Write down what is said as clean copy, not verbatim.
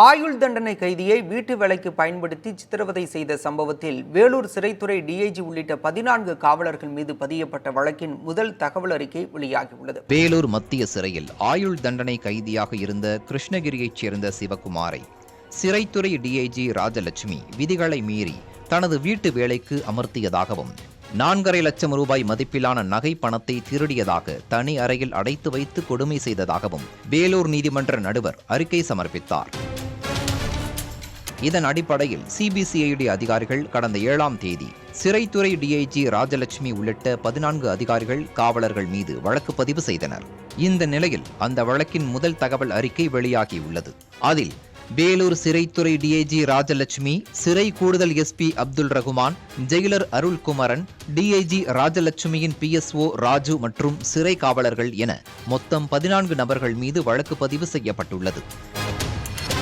ஆயுள் தண்டனை கைதியை வீட்டு வேலைக்கு பயன்படுத்தி சித்திரவதை செய்த சம்பவத்தில் வேலூர் சிறைத்துறை டிஐஜி உள்ளிட்ட 14 காவலர்கள் மீது பதியப்பட்ட வழக்கின் முதல் தகவல் அறிக்கை வெளியாகியுள்ளது. வேலூர் மத்திய சிறையில் ஆயுள் தண்டனை கைதியாக இருந்த கிருஷ்ணகிரியைச் சேர்ந்த சிவகுமாரை சிறைத்துறை டிஐஜி ராஜலட்சுமி விதிகளை மீறி தனது வீட்டு வேலைக்கு அமர்த்தியதாகவும் 4.5 லட்சம் ரூபாய் மதிப்பிலான நகை பணத்தை திருடியதாக தனி அறையில் அடைத்து வைத்து கொடுமை செய்ததாகவும் வேலூர் நீதிமன்ற நடுவர் அறிக்கை சமர்ப்பித்தார். இதன் அடிப்படையில் சிபிசிஐடி அதிகாரிகள் கடந்த 7ஆம் தேதி சிறைத்துறை டிஐஜி ராஜலட்சுமி உள்ளிட்ட 14 அதிகாரிகள் காவலர்கள் மீது வழக்கு பதிவு செய்தனர். இந்த நிலையில் அந்த வழக்கின் முதல் தகவல் அறிக்கை வெளியாகியுள்ளது. அதில் வேலூர் சிறைத்துறை டிஐஜி ராஜலட்சுமி, சிறை கூடுதல் SP Abdul Rahman, jailer Arulkumaran, DIG ராஜலட்சுமியின் பிஎஸ்ஓ ராஜு மற்றும் சிறை காவலர்கள் என மொத்தம் 14 நபர்கள் மீது வழக்கு பதிவு செய்யப்பட்டுள்ளது.